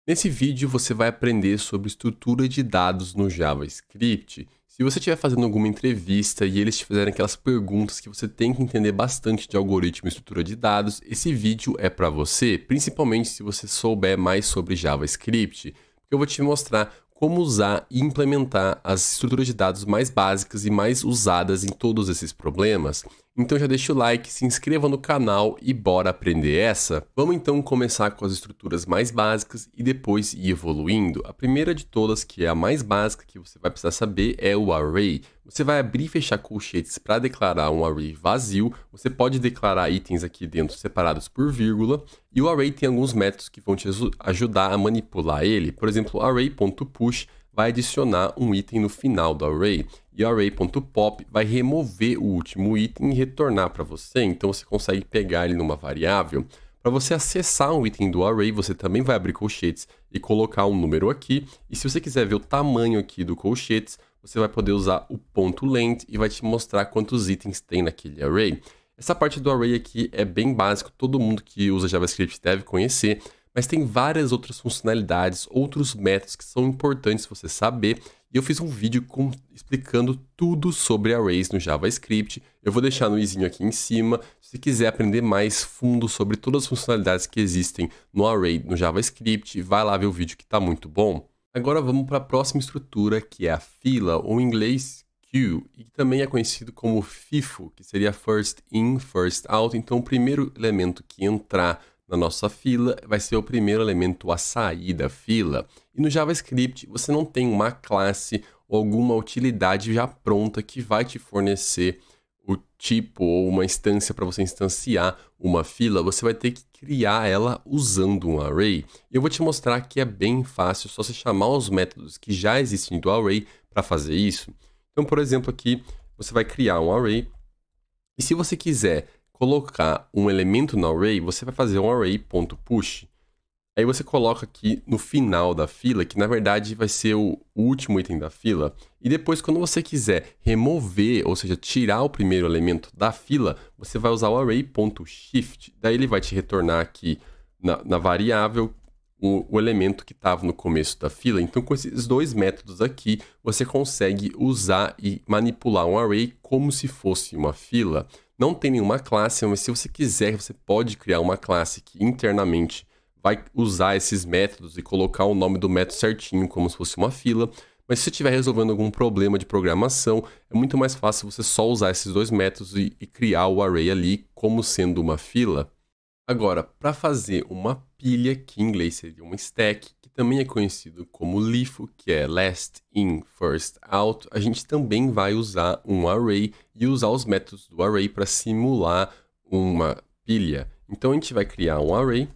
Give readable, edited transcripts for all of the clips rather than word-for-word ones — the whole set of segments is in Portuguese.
Nesse vídeo você vai aprender sobre estrutura de dados no JavaScript. Se você estiver fazendo alguma entrevista e eles te fizerem aquelas perguntas que você tem que entender bastante de algoritmo e estrutura de dados, esse vídeo é para você, principalmente se você souber mais sobre JavaScript, porque eu vou te mostrar como usar e implementar as estruturas de dados mais básicas e mais usadas em todos esses problemas. Então já deixa o like, se inscreva no canal e bora aprender essa? Vamos então começar com as estruturas mais básicas e depois ir evoluindo. A primeira de todas, que é a mais básica que você vai precisar saber, é o array. Você vai abrir e fechar colchetes para declarar um array vazio. Você pode declarar itens aqui dentro separados por vírgula. E o array tem alguns métodos que vão te ajudar a manipular ele. Por exemplo, o array.push vai adicionar um item no final do array. E o array.pop vai remover o último item e retornar para você. Então você consegue pegar ele numa variável. Para você acessar um item do array, você também vai abrir colchetes e colocar um número aqui. E se você quiser ver o tamanho aqui do colchetes, você vai poder usar o ponto .length e vai te mostrar quantos itens tem naquele array. Essa parte do array aqui é bem básico, todo mundo que usa JavaScript deve conhecer, mas tem várias outras funcionalidades, outros métodos que são importantes você saber. E eu fiz um vídeo explicando tudo sobre arrays no JavaScript. Eu vou deixar no izinho aqui em cima. Se você quiser aprender mais fundo sobre todas as funcionalidades que existem no array no JavaScript, vai lá ver o vídeo que está muito bom. Agora vamos para a próxima estrutura, que é a fila, ou em inglês queue, e também é conhecido como FIFO, que seria First In, First Out. Então o primeiro elemento que entrar na nossa fila vai ser o primeiro elemento a sair da fila. E no JavaScript você não tem uma classe ou alguma utilidade já pronta que vai te fornecer o tipo ou uma instância para você instanciar uma fila. Você vai ter que criar ela usando um array. E eu vou te mostrar que é bem fácil, só você chamar os métodos que já existem do array para fazer isso. Então, por exemplo, aqui você vai criar um array. E se você quiser colocar um elemento no array, você vai fazer um array.push. Aí você coloca aqui no final da fila, que na verdade vai ser o último item da fila. E depois, quando você quiser remover, ou seja, tirar o primeiro elemento da fila, você vai usar o array.shift. Daí ele vai te retornar aqui na variável o elemento que estava no começo da fila. Então, com esses dois métodos aqui, você consegue usar e manipular um array como se fosse uma fila. Não tem nenhuma classe, mas se você quiser, você pode criar uma classe que internamente vai usar esses métodos e colocar o nome do método certinho, como se fosse uma fila. Mas se você estiver resolvendo algum problema de programação, é muito mais fácil você só usar esses dois métodos e criar o array ali como sendo uma fila. Agora, para fazer uma pilha, que em inglês seria uma stack, que também é conhecido como LIFO, que é Last In, First Out, a gente também vai usar um array e usar os métodos do array para simular uma pilha. Então a gente vai criar um array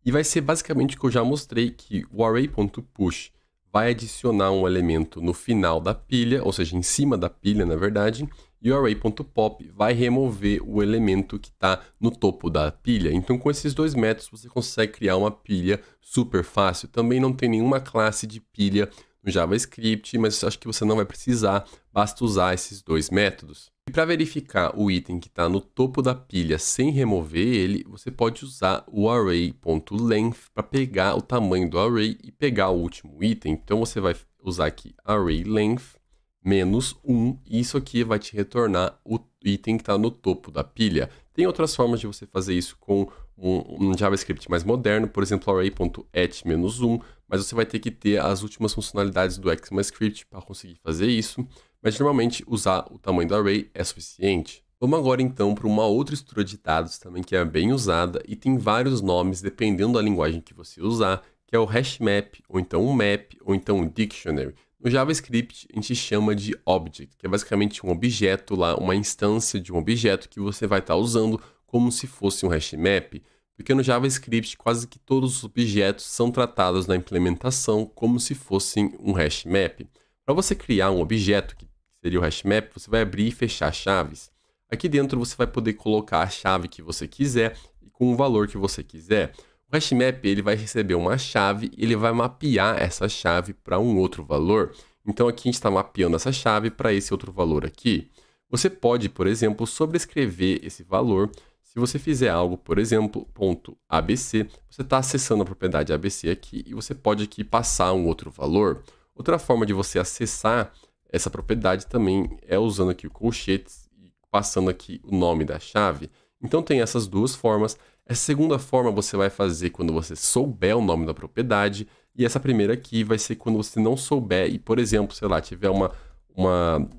e vai ser basicamente o que eu já mostrei, que o array.push vai adicionar um elemento no final da pilha, ou seja, em cima da pilha, na verdade, e o array.pop vai remover o elemento que está no topo da pilha. Então, com esses dois métodos, você consegue criar uma pilha super fácil. Também não tem nenhuma classe de pilha no JavaScript, mas acho que você não vai precisar, basta usar esses dois métodos. E para verificar o item que está no topo da pilha sem remover ele, você pode usar o array.length para pegar o tamanho do array e pegar o último item. Então você vai usar aqui array_length menos 1, e isso aqui vai te retornar o item que está no topo da pilha. Tem outras formas de você fazer isso com um JavaScript mais moderno, por exemplo, array.at-1, mas você vai ter que ter as últimas funcionalidades do ECMAScript para conseguir fazer isso, mas normalmente usar o tamanho do array é suficiente. Vamos agora então para uma outra estrutura de dados também que é bem usada e tem vários nomes dependendo da linguagem que você usar, que é o hashmap, ou então um map, ou então um dictionary. No JavaScript, a gente chama de object, que é basicamente um objeto lá, uma instância de um objeto que você vai estar usando como se fosse um hashmap, porque no JavaScript quase que todos os objetos são tratados na implementação como se fossem um hashmap. Para você criar um objeto, que seria o hashmap, você vai abrir e fechar chaves. Aqui dentro você vai poder colocar a chave que você quiser e com o valor que você quiser. O hashmap ele vai receber uma chave e ele vai mapear essa chave para um outro valor. Então aqui a gente está mapeando essa chave para esse outro valor aqui. Você pode, por exemplo, sobrescrever esse valor. Se Se você fizer algo, por exemplo, ponto .abc, você está acessando a propriedade ABC aqui e você pode aqui passar um outro valor. Outra forma de você acessar essa propriedade também é usando aqui o colchetes e passando aqui o nome da chave. Então tem essas duas formas. Essa segunda forma você vai fazer quando você souber o nome da propriedade, e essa primeira aqui vai ser quando você não souber e, por exemplo, sei lá, tiver uma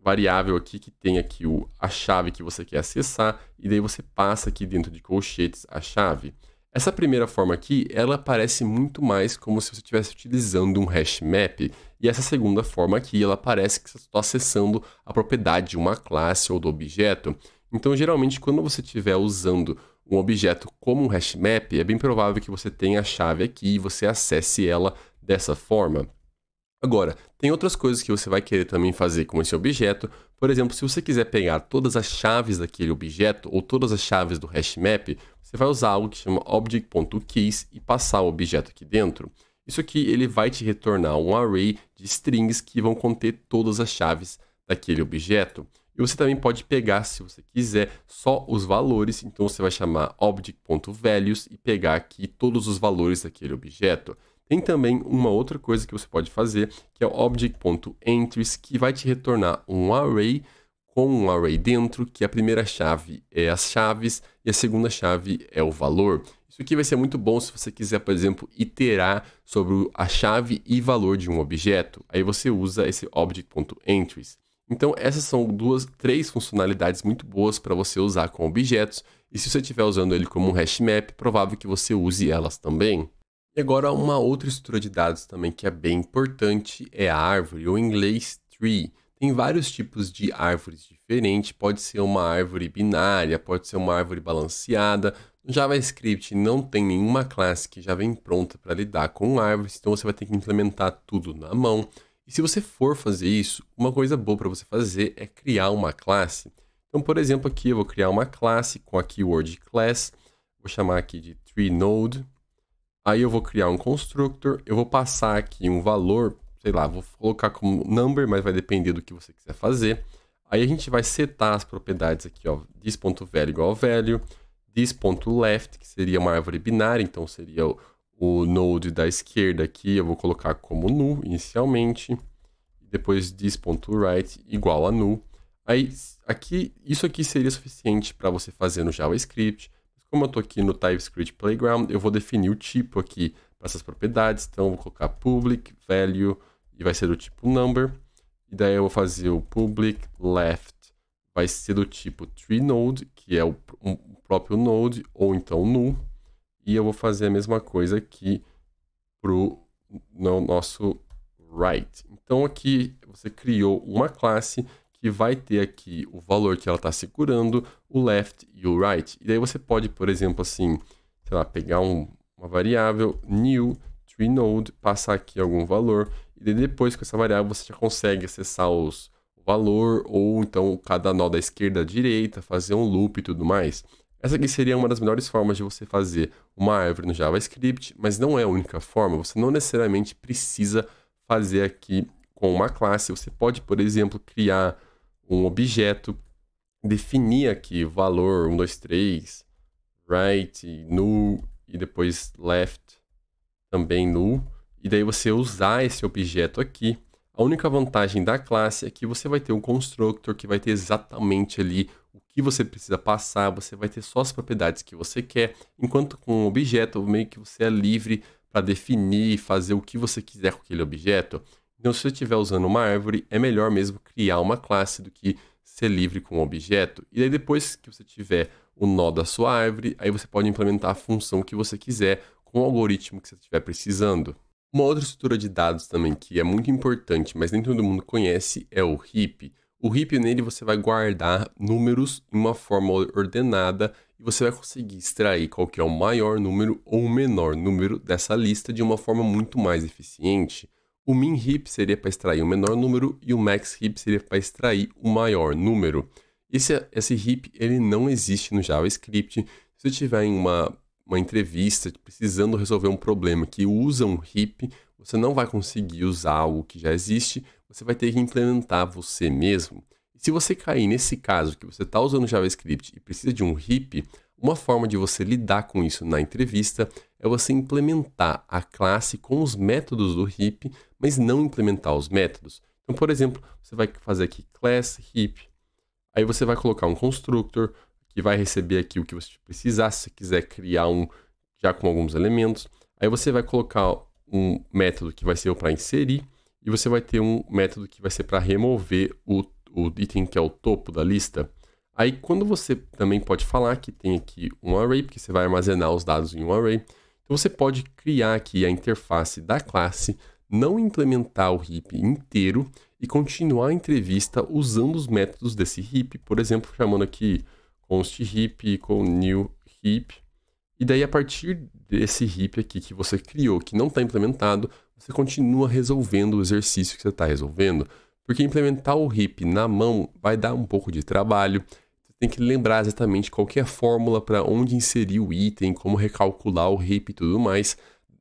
variável aqui que tem aqui a chave que você quer acessar, e daí você passa aqui dentro de colchetes a chave. Essa primeira forma aqui, ela parece muito mais como se você estivesse utilizando um hash map, e essa segunda forma aqui, ela parece que você está acessando a propriedade de uma classe ou do objeto. Então, geralmente, quando você estiver usando um objeto como um hash map, é bem provável que você tenha a chave aqui e você acesse ela dessa forma. Agora, tem outras coisas que você vai querer também fazer com esse objeto. Por exemplo, se você quiser pegar todas as chaves daquele objeto ou todas as chaves do hashmap, você vai usar algo que chama object.keys e passar o objeto aqui dentro. Isso aqui ele vai te retornar um array de strings que vão conter todas as chaves daquele objeto. E você também pode pegar, se você quiser, só os valores. Então você vai chamar object.values e pegar aqui todos os valores daquele objeto. Tem também uma outra coisa que você pode fazer, que é o object.entries, que vai te retornar um array com um array dentro, que a primeira chave é as chaves e a segunda chave é o valor. Isso aqui vai ser muito bom se você quiser, por exemplo, iterar sobre a chave e valor de um objeto. Aí você usa esse object.entries. Então essas são três funcionalidades muito boas para você usar com objetos, e se você estiver usando ele como um hash map, provável que você use elas também. E agora uma outra estrutura de dados também que é bem importante é a árvore, ou em inglês tree. Tem vários tipos de árvores diferentes, pode ser uma árvore binária, pode ser uma árvore balanceada. No JavaScript não tem nenhuma classe que já vem pronta para lidar com árvores, então você vai ter que implementar tudo na mão. E se você for fazer isso, uma coisa boa para você fazer é criar uma classe. Então, por exemplo, aqui eu vou criar uma classe com a keyword class, vou chamar aqui de treeNode. Aí eu vou criar um constructor, eu vou passar aqui um valor, sei lá, vou colocar como number, mas vai depender do que você quiser fazer. Aí a gente vai setar as propriedades aqui, ó, this.value igual a value, this.left, que seria uma árvore binária, então seria o node da esquerda aqui, eu vou colocar como null inicialmente, depois this.right igual a null. Aí isso aqui seria suficiente para você fazer no JavaScript. Como eu estou aqui no TypeScript Playground, eu vou definir o tipo aqui para essas propriedades. Então, eu vou colocar public value e vai ser do tipo number. E daí eu vou fazer o public left, vai ser do tipo treeNode, que é o próprio node, ou então null. E eu vou fazer a mesma coisa aqui para o nosso right. Então, aqui você criou uma classe que vai ter aqui o valor que ela está segurando, o left e o right. E daí você pode, por exemplo, assim, sei lá, pegar uma variável new treeNode, passar aqui algum valor, e daí depois com essa variável você já consegue acessar o valor, ou então cada nó da esquerda à direita, fazer um loop e tudo mais. Essa aqui seria uma das melhores formas de você fazer uma árvore no JavaScript, mas não é a única forma. Você não necessariamente precisa fazer aqui com uma classe. Você pode, por exemplo, criar um objeto, definir aqui o valor 1, 2, 3, right, null, e depois left, também null, e daí você usar esse objeto aqui. A única vantagem da classe é que você vai ter um constructor que vai ter exatamente ali o que você precisa passar, você vai ter só as propriedades que você quer, enquanto com um objeto meio que você é livre para definir e fazer o que você quiser com aquele objeto. Então, se você estiver usando uma árvore, é melhor mesmo criar uma classe do que ser livre com um objeto. E aí, depois que você tiver o nó da sua árvore, aí você pode implementar a função que você quiser com o algoritmo que você estiver precisando. Uma outra estrutura de dados também que é muito importante, mas nem todo mundo conhece, é o heap. O heap, nele você vai guardar números em uma forma ordenada e você vai conseguir extrair qual que é o maior número ou o menor número dessa lista de uma forma muito mais eficiente. O min heap seria para extrair o menor número e o max heap seria para extrair o maior número. Esse heap ele não existe no JavaScript. Se você tiver em uma entrevista precisando resolver um problema que usa um heap, você não vai conseguir usar algo que já existe, você vai ter que implementar você mesmo. Se você cair nesse caso que você está usando JavaScript e precisa de um heap, uma forma de você lidar com isso na entrevista é você implementar a classe com os métodos do heap, mas não implementar os métodos. Então, por exemplo, você vai fazer aqui class heap, aí você vai colocar um constructor que vai receber aqui o que você precisar, se você quiser criar um já com alguns elementos. Aí você vai colocar um método que vai ser para inserir e você vai ter um método que vai ser para remover o item que é o topo da lista. Aí quando você também pode falar que tem aqui um array, porque você vai armazenar os dados em um array, então você pode criar aqui a interface da classe, não implementar o heap inteiro e continuar a entrevista usando os métodos desse heap, por exemplo, chamando aqui const heap com new heap. E daí, a partir desse heap aqui que você criou, que não está implementado, você continua resolvendo o exercício que você está resolvendo. Porque implementar o heap na mão vai dar um pouco de trabalho. Você tem que lembrar exatamente qual que é a fórmula para onde inserir o item, como recalcular o heap e tudo mais.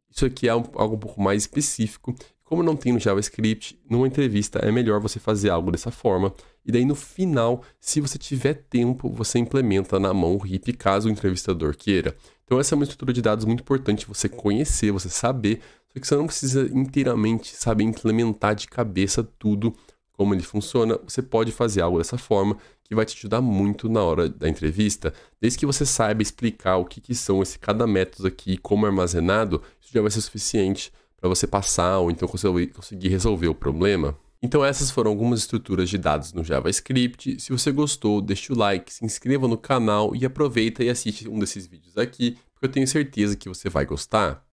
Isso aqui é algo um pouco mais específico. Como não tem no JavaScript, numa entrevista é melhor você fazer algo dessa forma. E daí no final, se você tiver tempo, você implementa na mão o heap caso o entrevistador queira. Então essa é uma estrutura de dados muito importante você conhecer, você saber, só que você não precisa inteiramente saber implementar de cabeça tudo como ele funciona. Você pode fazer algo dessa forma que vai te ajudar muito na hora da entrevista, desde que você saiba explicar o que são cada método aqui, como é armazenado, isso já vai ser suficiente para você passar ou então conseguir resolver o problema. Então essas foram algumas estruturas de dados no JavaScript. Se você gostou, deixa o like, se inscreva no canal e aproveita e assiste um desses vídeos aqui, porque eu tenho certeza que você vai gostar.